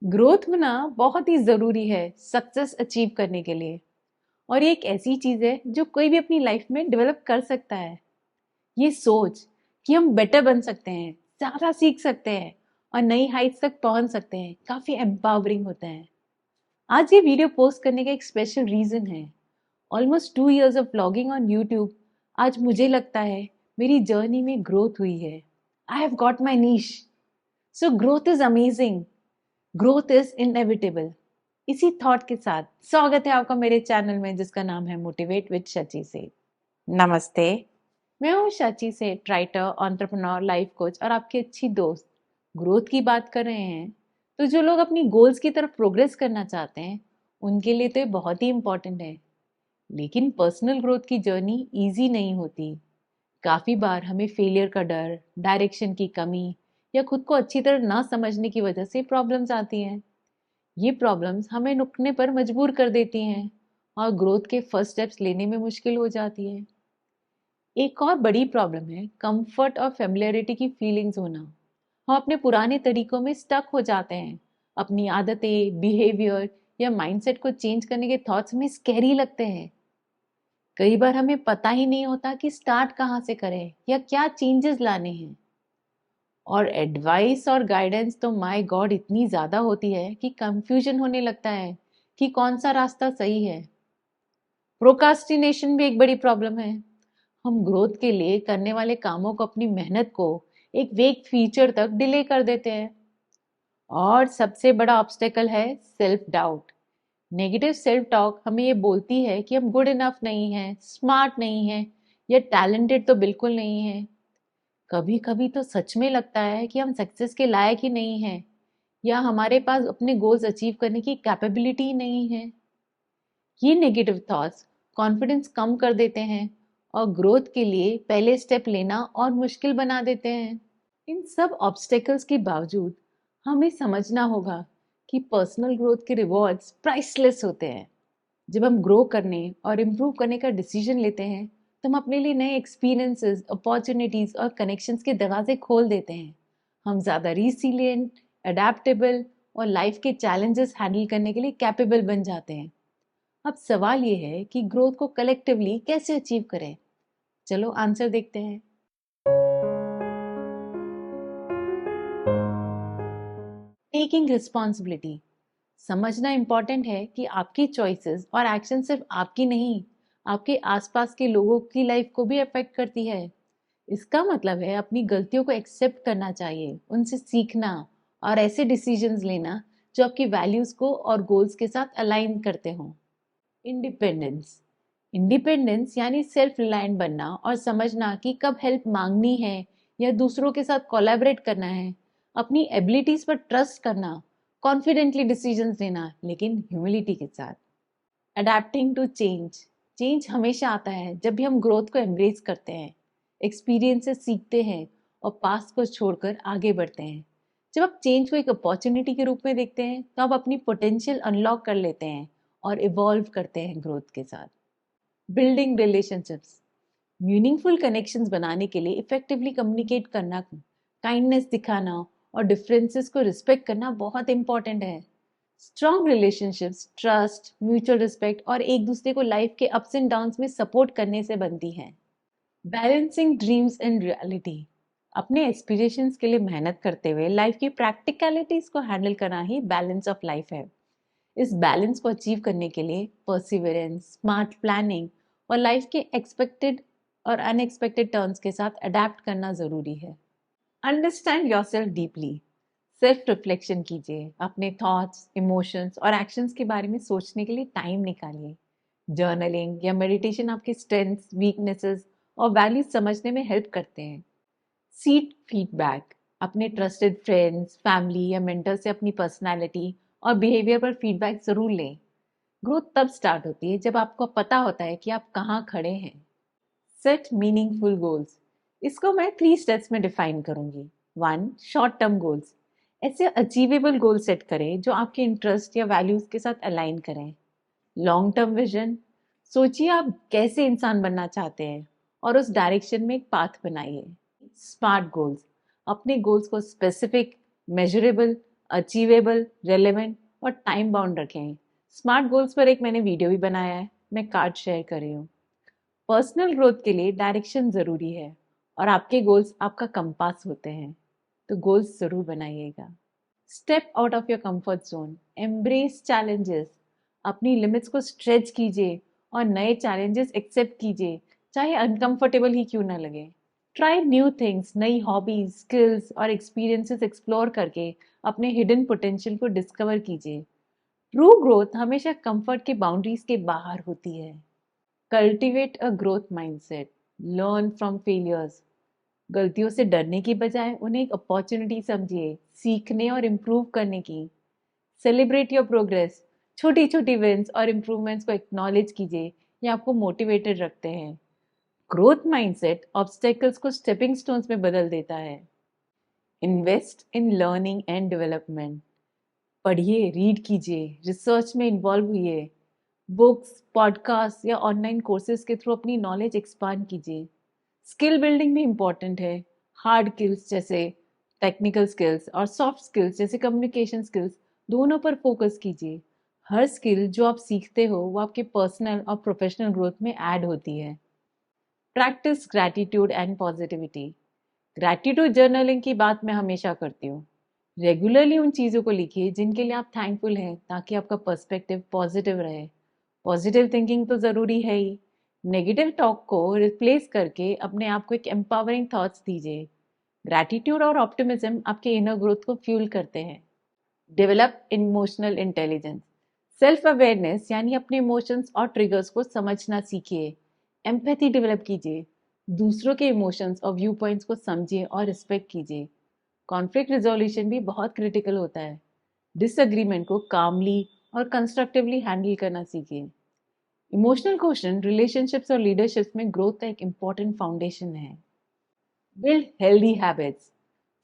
Growth होना बहुत ही ज़रूरी है सक्सेस अचीव करने के लिए। और ये एक ऐसी चीज़ है जो कोई भी अपनी लाइफ में डेवलप कर सकता है। ये सोच कि हम बेटर बन सकते हैं, ज़्यादा सीख सकते हैं और नई हाइट्स तक पहुंच सकते हैं, काफ़ी एम्पावरिंग होता है। आज ये वीडियो पोस्ट करने का एक स्पेशल रीज़न है। Almost 2 years of vlogging on YouTube, आज मुझे लगता है मेरी जर्नी में ग्रोथ हुई है। I have got my niche. So growth is amazing, growth is inevitable. इसी थॉट के साथ स्वागत है आपका मेरे चैनल में जिसका नाम है मोटिवेट विद शची से। नमस्ते, मैं हूँ शची से, राइटर, एंटरप्रेन्योर, लाइफ कोच और आपकी अच्छी दोस्त। ग्रोथ की बात कर रहे हैं तो जो लोग अपनी गोल्स की तरफ प्रोग्रेस करना चाहते हैं उनके लिए तो ये बहुत ही इम्पोर्टेंट है। लेकिन पर्सनल ग्रोथ की जर्नी इजी नहीं होती। काफ़ी बार हमें फेलियर का डर, डायरेक्शन की कमी या खुद को अच्छी तरह ना समझने की वजह से प्रॉब्लम्स आती हैं। ये प्रॉब्लम्स हमें रुकने पर मजबूर कर देती हैं और ग्रोथ के फर्स्ट स्टेप्स लेने में मुश्किल हो जाती है। एक और बड़ी प्रॉब्लम है कंफर्ट और फेमिलियरिटी की फीलिंग्स होना। हम अपने पुराने तरीकों में स्टक हो जाते हैं। अपनी आदतें, बिहेवियर या माइंडसेट को चेंज करने के थॉट्स हमें स्कैरी लगते हैं। कई बार हमें पता ही नहीं होता कि स्टार्ट कहाँ से करें या क्या चेंजेस लाने हैं। और एडवाइस और गाइडेंस तो माय गॉड इतनी ज़्यादा होती है कि कंफ्यूजन होने लगता है कि कौन सा रास्ता सही है। प्रोकास्टिनेशन भी एक बड़ी प्रॉब्लम है। हम ग्रोथ के लिए करने वाले कामों को, अपनी मेहनत को एक वेग फ्यूचर तक डिले कर देते हैं। और सबसे बड़ा ऑब्स्टेकल है self doubt. Negative self talk हमें ये बोलती है कि हम गुड इनफ नहीं हैं, स्मार्ट नहीं हैं या टैलेंटेड तो बिल्कुल नहीं है। कभी कभी तो सच में लगता है कि हम सक्सेस के लायक ही नहीं हैं या हमारे पास अपने गोल्स अचीव करने की कैपेबिलिटी ही नहीं है। ये नेगेटिव थॉट्स कॉन्फिडेंस कम कर देते हैं और ग्रोथ के लिए पहले स्टेप लेना और मुश्किल बना देते हैं। इन सब ऑब्स्टेकल्स के बावजूद हमें समझना होगा कि पर्सनल ग्रोथ के रिवॉर्ड्स प्राइसलेस होते हैं। जब हम ग्रो करने और इम्प्रूव करने का डिसीजन लेते हैं तो हम अपने लिए नए एक्सपीरियंसेस, अपॉर्चुनिटीज और कनेक्शंस के दरवाजे खोल देते हैं। हम ज़्यादा रिसिलियंट, अडेप्टेबल और लाइफ के चैलेंजेस हैंडल करने के लिए कैपेबल बन जाते हैं। अब सवाल ये है कि ग्रोथ को कलेक्टिवली कैसे अचीव करें। चलो आंसर देखते हैं। Taking responsibility. समझना इंपॉर्टेंट है कि आपकी चॉइसेस और एक्शन सिर्फ आपकी नहीं, आपके आसपास के लोगों की लाइफ को भी अफेक्ट करती है। इसका मतलब है अपनी गलतियों को एक्सेप्ट करना चाहिए, उनसे सीखना और ऐसे डिसीजंस लेना जो आपकी वैल्यूज को और गोल्स के साथ अलाइन करते हों। इंडिपेंडेंस। इंडिपेंडेंस यानी सेल्फ रिलायंट बनना और समझना कि कब हेल्प मांगनी है या दूसरों के साथ कोलैबोरेट करना है। अपनी एबिलिटीज पर ट्रस्ट करना, कॉन्फिडेंटली डिसीजंस लेना, लेकिन ह्यूमिलिटी के साथ। Adapting to change. चेंज हमेशा आता है जब भी हम ग्रोथ को एम्ब्रेस करते हैं, एक्सपीरियंस से सीखते हैं और पास्ट को छोड़कर आगे बढ़ते हैं। जब आप चेंज को एक अपॉर्चुनिटी के रूप में देखते हैं तो आप अपनी पोटेंशियल अनलॉक कर लेते हैं और इवॉल्व करते हैं ग्रोथ के साथ। Building relationships. मीनिंगफुल कनेक्शंस बनाने के लिए इफेक्टिवली कम्युनिकेट करना, काइंडनेस दिखाना और डिफरेंसेस को रिस्पेक्ट करना बहुत इंपॉर्टेंट है। Strong relationships trust, mutual respect और एक दूसरे को लाइफ के अप्स एंड डाउन्स में सपोर्ट करने से बनती हैं। Balancing dreams and reality. अपने एस्पिरेशंस के लिए मेहनत करते हुए लाइफ की प्रैक्टिकलिटीज को हैंडल करना ही बैलेंस ऑफ लाइफ है। इस बैलेंस को अचीव करने के लिए परसिवरेंस, स्मार्ट प्लानिंग और लाइफ के एक्सपेक्टेड और अनएक्सपेक्टेड टर्न्स के साथ अडेप्ट करना जरूरी है। Understand yourself deeply. Self reflection कीजिए, अपने थॉट्स, इमोशंस और एक्शंस के बारे में सोचने के लिए टाइम निकालिए। जर्नलिंग या मेडिटेशन आपके स्ट्रेंथ्स, वीकनेसेस और वैल्यूज समझने में हेल्प करते हैं। Seek feedback. अपने ट्रस्टेड फ्रेंड्स, फैमिली या मेंटर से अपनी पर्सनालिटी और बिहेवियर पर फीडबैक जरूर लें। ग्रोथ तब स्टार्ट होती है जब आपको पता होता है कि आप कहाँ खड़े हैं। Set meaningful goals. इसको मैं 3 स्टेप्स में डिफाइन करूंगी। 1. Short term goals. ऐसे अचीवेबल गोल सेट करें जो आपके इंटरेस्ट या वैल्यूज के साथ अलाइन करें। Long term vision. सोचिए आप कैसे इंसान बनना चाहते हैं और उस डायरेक्शन में एक पाथ बनाइए। Smart goals. अपने गोल्स को स्पेसिफिक, मेजरेबल, अचीवेबल, रेलेवेंट और टाइम बाउंड रखें। स्मार्ट गोल्स पर एक मैंने वीडियो भी बनाया है, मैं कार्ड शेयर कर रही हूँ। पर्सनल ग्रोथ के लिए डायरेक्शन ज़रूरी है और आपके गोल्स आपका कंपास होते हैं, तो गोल्स ज़रूर बनाइएगा। Step out of your comfort zone, embrace challenges, अपनी लिमिट्स को स्ट्रेच कीजिए और नए चैलेंजेस एक्सेप्ट कीजिए, चाहे अनकंफर्टेबल ही क्यों ना लगे। ट्राई न्यू थिंग्स, नई हॉबीज, स्किल्स और एक्सपीरियंसेस एक्सप्लोर करके अपने हिडन पोटेंशियल को डिस्कवर कीजिए। ट्रू ग्रोथ हमेशा कंफर्ट के बाउंड्रीज के बाहर होती है। Cultivate a growth mindset, learn from failures, गलतियों से डरने की बजाय उन्हें एक अपॉर्चुनिटी समझिए सीखने और इम्प्रूव करने की। सेलिब्रेट योर प्रोग्रेस, छोटी छोटी विंस और इम्प्रूवमेंट्स को एक्नॉलेज कीजिए, ये आपको मोटिवेटेड रखते हैं। ग्रोथ माइंडसेट ऑब्स्टेकल्स को स्टेपिंग स्टोन्स में बदल देता है। Invest in learning and development, पढ़िए, रीड कीजिए, रिसर्च में इन्वॉल्व हुइए, बुक्स, पॉडकास्ट या ऑनलाइन कोर्सेज के थ्रू अपनी नॉलेज एक्सपांड कीजिए। स्किल बिल्डिंग भी इम्पॉर्टेंट है। हार्ड स्किल्स जैसे टेक्निकल स्किल्स और सॉफ्ट स्किल्स जैसे कम्युनिकेशन स्किल्स, दोनों पर फोकस कीजिए। हर स्किल जो आप सीखते हो वो आपके पर्सनल और प्रोफेशनल ग्रोथ में ऐड होती है। Practice gratitude and positivity, gratitude journaling की बात मैं हमेशा करती हूँ। रेगुलरली उन चीज़ों को लिखिए जिनके लिए आप थैंकफुल हैं, ताकि आपका पर्सपेक्टिव पॉजिटिव रहे। पॉजिटिव थिंकिंग तो ज़रूरी है ही, नेगेटिव टॉक को रिप्लेस करके अपने आप को एक एम्पावरिंग थॉट्स दीजिए। ग्रैटिट्यूड और ऑप्टिमिज्म आपके इनर ग्रोथ को फ्यूल करते हैं। Develop emotional intelligence, self awareness यानी अपने इमोशंस और ट्रिगर्स को समझना सीखिए। एम्पैथी डेवलप कीजिए, दूसरों के इमोशंस और व्यू पॉइंट्स को समझिए और रिस्पेक्ट कीजिए। कॉन्फ्लिक्ट रिजोल्यूशन भी बहुत क्रिटिकल होता है। डिसएग्रीमेंट को कामली और कंस्ट्रक्टिवली हैंडल करना सीखिए। इमोशनल क्वेश्चन रिलेशनशिप्स और लीडरशिप्स में ग्रोथ का एक इम्पॉर्टेंट फाउंडेशन है। Build healthy habits,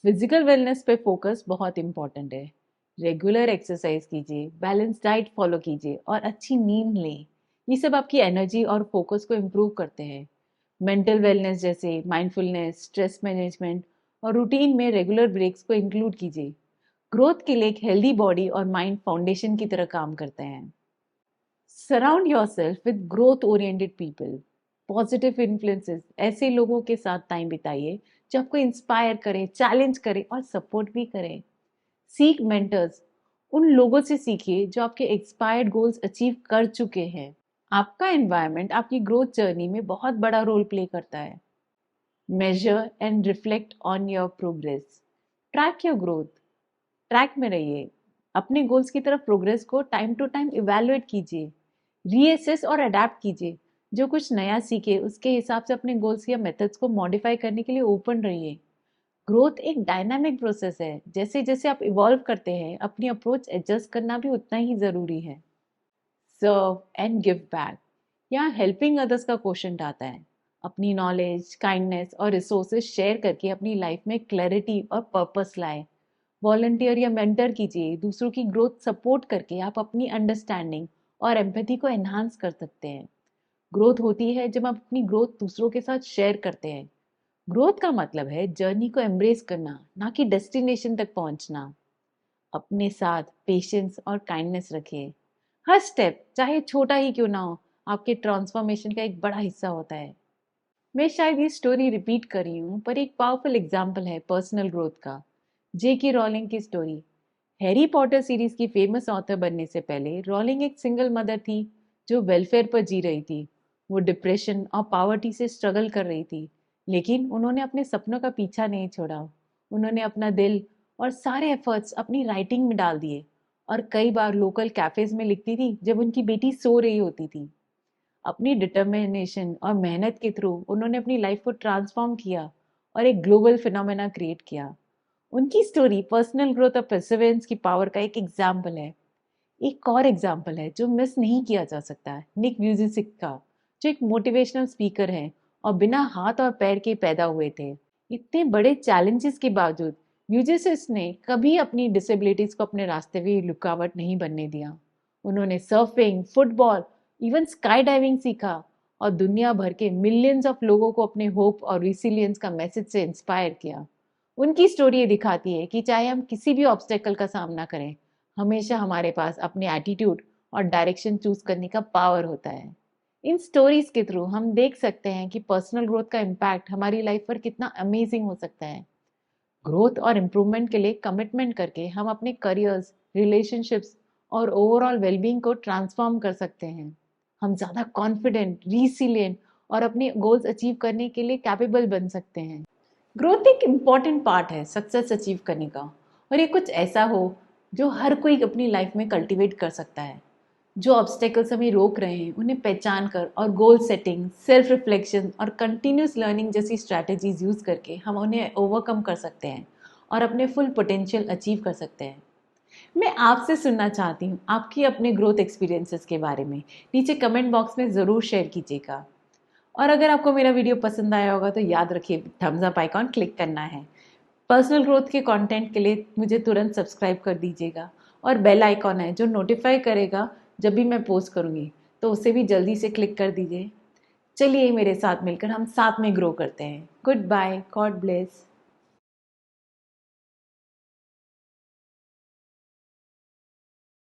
physical wellness पे फोकस बहुत इंपॉर्टेंट है। रेगुलर एक्सरसाइज कीजिए, बैलेंस डाइट फॉलो कीजिए और अच्छी नींद लें। ये सब आपकी एनर्जी और फोकस को इम्प्रूव करते हैं। मेंटल वेलनेस जैसे माइंडफुलनेस, स्ट्रेस मैनेजमेंट और रूटीन में रेगुलर ब्रेक्स को इंक्लूड कीजिए। ग्रोथ के लिए एक हेल्दी बॉडी और माइंड फाउंडेशन की तरह काम करते हैं। Surround yourself with growth oriented people, positive influences, ऐसे लोगों के साथ टाइम बिताइए जो आपको इंस्पायर करें, चैलेंज करें और सपोर्ट भी करें। सीक मेंटर्स, उन लोगों से सीखिए जो आपके एक्सपायर्ड गोल्स अचीव कर चुके हैं। आपका एनवायरनमेंट आपकी ग्रोथ जर्नी में बहुत बड़ा रोल प्ले करता है। Measure and reflect on your progress, track your growth, track में रहिए। अपने गोल्स की तरफ प्रोग्रेस को टाइम टू टाइम इवैल्यूएट कीजिए, रीएसेस और अडेप्ट कीजिए। जो कुछ नया सीखे उसके हिसाब से अपने गोल्स या मेथड्स को मॉडिफाई करने के लिए ओपन रहिए। ग्रोथ एक डायनामिक प्रोसेस है, जैसे जैसे आप इवॉल्व करते हैं अपनी अप्रोच एडजस्ट करना भी उतना ही ज़रूरी है। सर्व एंड गिव बैक, यहाँ हेल्पिंग अदर्स का क्वेश्चन आता है। अपनी नॉलेज, काइंडनेस और रिसोर्सेज शेयर करके अपनी लाइफ में क्लैरिटी और पर्पस लाए। वॉलंटियर या मेंटर कीजिए, दूसरों की ग्रोथ सपोर्ट करके आप अपनी अंडरस्टैंडिंग और एम्पैथी को एनहांस कर सकते हैं। ग्रोथ होती है जब आप अपनी ग्रोथ दूसरों के साथ शेयर करते हैं। ग्रोथ का मतलब है जर्नी को एम्ब्रेस करना, ना कि डेस्टिनेशन तक पहुंचना। अपने साथ पेशेंस और काइंडनेस रखिए। हर स्टेप चाहे छोटा ही क्यों ना हो, आपके ट्रांसफॉर्मेशन का एक बड़ा हिस्सा होता है। मैं शायद ये स्टोरी रिपीट कर रही हूँ, पर एक पावरफुल एग्जाम्पल है पर्सनल ग्रोथ का। J.K. रॉलिंग की स्टोरी। हैरी पॉटर सीरीज की फेमस ऑथर बनने से पहले रॉलिंग एक सिंगल मदर थी जो वेलफेयर पर जी रही थी। वो डिप्रेशन और पावर्टी से स्ट्रगल कर रही थी, लेकिन उन्होंने अपने सपनों का पीछा नहीं छोड़ा। उन्होंने अपना दिल और सारे एफर्ट्स अपनी राइटिंग में डाल दिए और कई बार लोकल कैफेज में लिखती थी जब उनकी बेटी सो रही होती थी। अपनी डिटर्मिनेशन और मेहनत के थ्रू उन्होंने अपनी लाइफ को ट्रांसफॉर्म किया और एक ग्लोबल फिनोमेना क्रिएट किया। उनकी स्टोरी पर्सनल ग्रोथ और परसिवेरेंस की पावर का एक एग्जाम्पल है। एक और एग्जाम्पल है जो मिस नहीं किया जा सकता, निक व्यूजिसिक का, जो एक मोटिवेशनल स्पीकर हैं और बिना हाथ और पैर के पैदा हुए थे। इतने बड़े चैलेंजेस के बावजूद व्यूजिसिस ने कभी अपनी डिसेबिलिटीज को अपने रास्ते में रुकावट नहीं बनने दिया। उन्होंने surfing, football, even sky diving सीखा और दुनिया भर के मिलियंस ऑफ लोगों को अपने होप और रिसिलियंस का मैसेज से इंस्पायर किया। उनकी स्टोरी ये दिखाती है कि चाहे हम किसी भी ऑब्स्टेकल का सामना करें, हमेशा हमारे पास अपने एटीट्यूड और डायरेक्शन चूज करने का पावर होता है। इन स्टोरीज के थ्रू हम देख सकते हैं कि पर्सनल ग्रोथ का इम्पैक्ट हमारी लाइफ पर कितना अमेजिंग हो सकता है। ग्रोथ और इम्प्रूवमेंट के लिए कमिटमेंट करके हम अपने करियर्स, रिलेशनशिप्स और ओवरऑल वेलबींग को ट्रांसफॉर्म कर सकते हैं। हम ज़्यादा कॉन्फिडेंट, रिसिलियंट और अपने गोल्स अचीव करने के लिए कैपेबल बन सकते हैं। ग्रोथ एक इम्पॉर्टेंट पार्ट है सक्सेस अचीव करने का, और ये कुछ ऐसा हो जो हर कोई अपनी लाइफ में कल्टीवेट कर सकता है। जो ऑब्स्टेकल्स हमें रोक रहे हैं उन्हें पहचान कर और गोल सेटिंग, सेल्फ रिफ्लेक्शन और कंटिन्यूस लर्निंग जैसी स्ट्रैटेजीज यूज करके हम उन्हें ओवरकम कर सकते हैं और अपने फुल पोटेंशियल अचीव कर सकते हैं। मैं आपसे सुनना चाहती हूँ आपकी अपने ग्रोथ एक्सपीरियंसेस के बारे में। नीचे कमेंट बॉक्स में ज़रूर शेयर कीजिएगा। और अगर आपको मेरा वीडियो पसंद आया होगा तो याद रखिए थम्स अप आइकॉन क्लिक करना है। पर्सनल ग्रोथ के कंटेंट के लिए मुझे तुरंत सब्सक्राइब कर दीजिएगा, और बेल आइकॉन है जो नोटिफाई करेगा जब भी मैं पोस्ट करूँगी, तो उसे भी जल्दी से क्लिक कर दीजिए। चलिए मेरे साथ मिलकर हम साथ में ग्रो करते हैं। Goodbye, God bless.